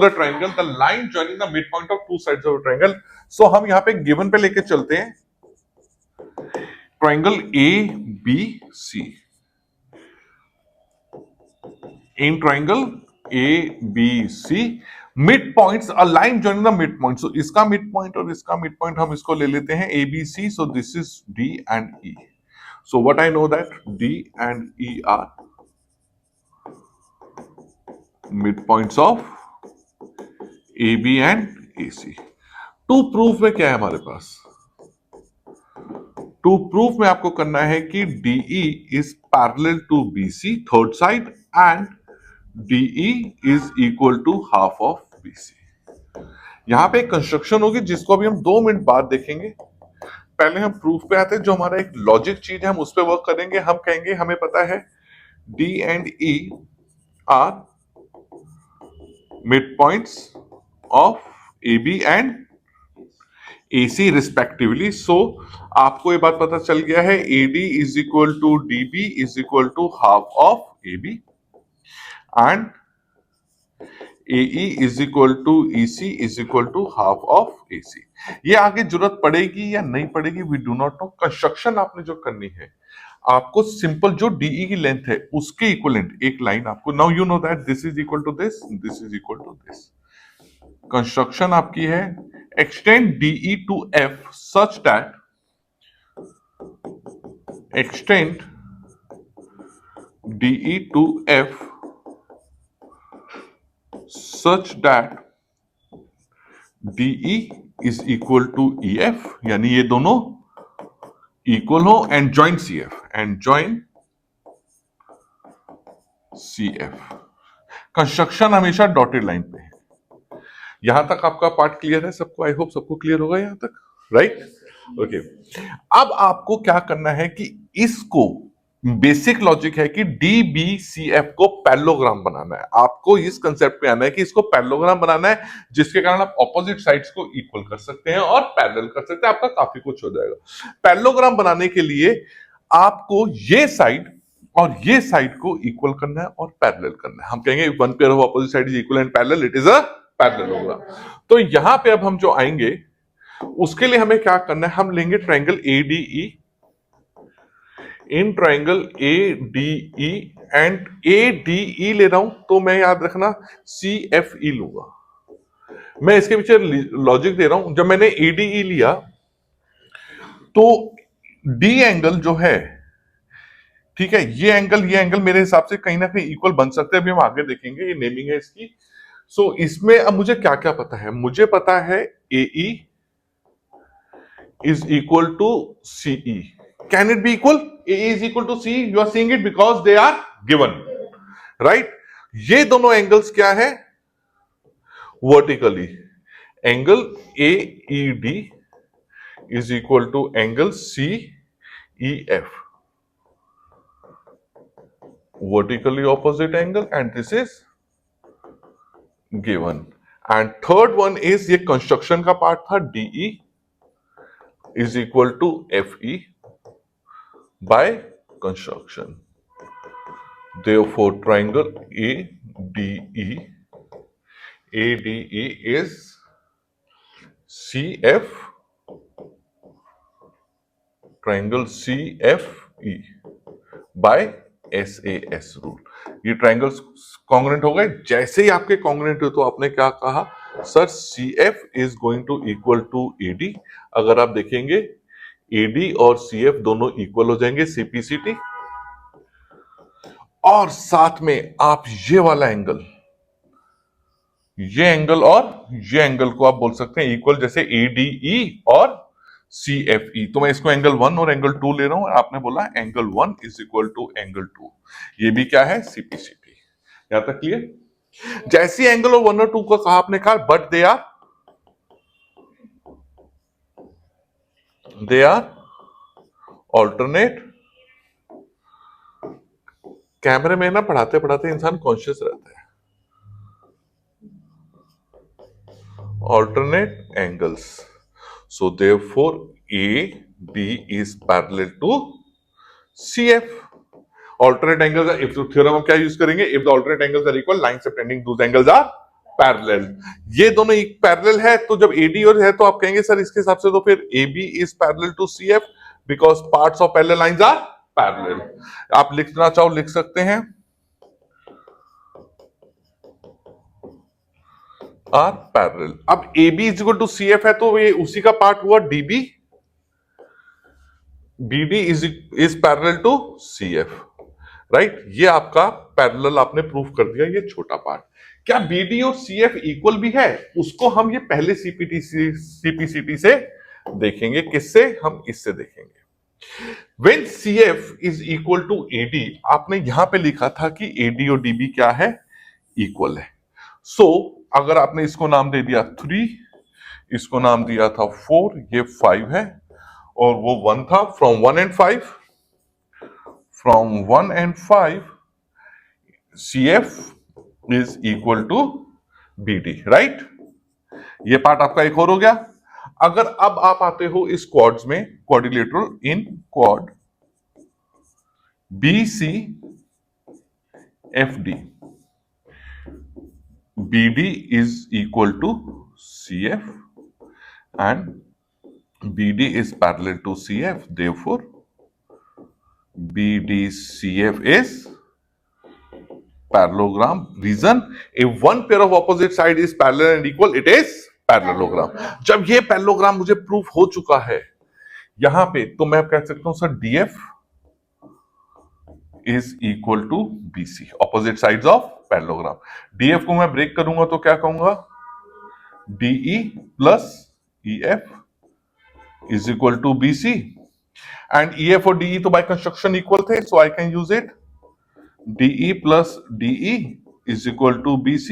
the triangle, the line joining the midpoint of two sides of a triangle. So हम यहाँ पे given पे लेके चलते हैं triangle ABC. In triangle ABC, midpoints, a line joining the midpoint. So इसका midpoint और इसका midpoint हम इसको ले लेते हैं ABC. So this is D and E. So what I know that D and E are midpoints of AB and AC. To proof में क्या है हमारे पास? टू प्रूफ में आपको करना है कि DE is parallel to BC third side and DE is equal to half of BC. यहां पे एक कंस्ट्रक्शन होगी जिसको अभी हम 2 मिनट बाद देखेंगे. पहले हम प्रूफ पे आते हैं. जो हमारा एक लॉजिक चीज है हम उस पर वर्क करेंगे. हम कहेंगे हमें पता है D and E are mid points of AB and AC respectively. So आपको ये बात पता चल गया है AD is equal to DB is equal to half of AB and AE is equal to EC is equal to half of AC. ये आगे जरूरत पड़ेगी या नहीं पड़ेगी we do not know. Construction आपने जो करनी है आपको सिंपल जो DE की लेंथ है उसके इक्वलेंट एक लाइन आपको now you know that this is equal to this is equal to this. Construction आपकी है extend DE to F such that extend DE to F such that DE is equal to EF यानी ये दोनों equal हो and join CF. Construction हमेशा dotted line पे है. यहां तक आपका पार्ट क्लियर है सबको? आई होप सबको क्लियर होगा यहां तक, राइट? ओके. अब आपको क्या करना है कि इसको बेसिक लॉजिक है कि DBCF को पैरेललोग्राम बनाना है. आपको इस कंसेप्ट पे आना है कि इसको पैरेललोग्राम बनाना है जिसके कारण आप ऑपोजिट साइड्स को इक्वल कर सकते हैं और पैरेलल कर सकते हैं. आपका काफी कुछ हो जाएगा. पैरेललोग्राम बनाने के लिए आपको ये साइड और ये साइड को इक्वल करना है और पैरेलल करना है. हम कहेंगे one pair of opposite side is equal and parallel, it is a parallelogram. तो यहां पे अब हम जो आएंगे उसके लिए हमें क्या करना है, हम लेंगे triangle ADE. In triangle ADE and ADE ले रहा हूं तो मैं याद रखना CFE लूंगा. मैं इसके पीछे लॉजिक दे रहा हूं. जब मैंने ADE लिया तो D एंगल जो है, ठीक है, ये एंगल मेरे हिसाब से कहीं ना कहीं इक्वल बन सकते हैं. अभी हम आगे देखेंगे, ये नेमिंग है इसकी. सो इसमें अब मुझे क्या क्या पता है? मुझे पता है AE is equal to CE. Can it be equal? AE is equal to CE. You are seeing it because they are given, right? ये दोनों एंगल्स क्या है? Vertically. Angle AED is equal to angle CEF. Vertically opposite angle and this is given. And third one is ये construction का part था DE is equal to FE by construction. Therefore, triangle ADE is CF, triangle CFE by SAS rule. ये triangles congruent हो गए. जैसे ही आपके congruent हो तो आपने क्या कहा, sir CF is going to equal to AD. अगर आप देखेंगे AD और CF दोनों इक्वल हो जाएंगे CPCT. और साथ में आप ये वाला एंगल, ये एंगल और ये एंगल को आप बोल सकते हैं इक्वल, जैसे ADE और CFE. तो मैं इसको एंगल 1 और एंगल 2 ले रहा हूं. आपने बोला angle 1 is equal to angle 2. ये भी क्या है? CPCT. यहां तक क्लियर? जैसे एंगल और 1 और 2 को कहा आपने कहा बट दे आर ऑल्टरनेट. कैमरे में ना पढ़ाते पढ़ाते इंसान कॉन्शियस रहता है. Alternate angles. So therefore AD is parallel to CF. Alternate angles are, if theorem हम क्या यूज करेंगे? If the alternate angles are equal, lines subtending those angles are parallel. ये दोनों एक पैरेलल है, तो जब एडी और है तो आप कहेंगे सर इसके हिसाब से तो फिर AB is parallel to CF because parts of parallel lines are parallel. आप लिखना चाहो लिख सकते हैं आर पैरेलल। अब AB is equal to CF है तो ये उसी का पार्ट हुआ DB, BD is parallel to CF, right. ये आपका पैरेलल आपने प्रूफ कर दिया, ये छोटा पार्ट। क्या BD और CF इक्वल भी है, उसको हम ये पहले CPCT से देखेंगे। किससे? हम इससे देखेंगे। When CF is equal to AD, आपने यहां पे लिखा था कि AD और DB क्या है? इक्वल है। सो अगर आपने इसको नाम दे दिया 3, इसको नाम दिया था 4, ये 5 है और वो 1 था। From 1 and 5 CF is equal to BD, right. ये पार्ट आपका एक और हो गया। अगर अब आप आते हो इस क्वाड्स में, quadrilateral, in quad BC FD, BD is equal to CF and BD is parallel to CF, therefore BDCF is parallelogram. Reason, if one pair of opposite side is parallel and equal, it is parallelogram. जब ये parallelogram मुझे proof हो चुका है यहां पे, तो मैं कह सकता हूं sir DF is equal to BC, opposite sides of parallelogram. DF को मैं ब्रेक करूंगा तो क्या कहूंगा? DE plus EF is equal to BC, and EF और DE तो by construction equal थे, so I can use it. DE plus DE is equal to BC,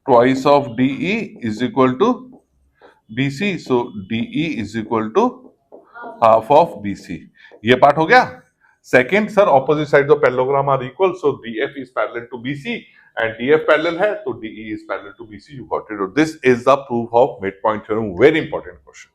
twice of DE is equal to BC, so DE is equal to half of BC. ये part हो गया। Second, sir opposite side of parallelogram are equal, so DF is parallel to BC and DF parallel है तो DE is parallel to BC. You got it. This is the proof of mid point theorem. Very important question.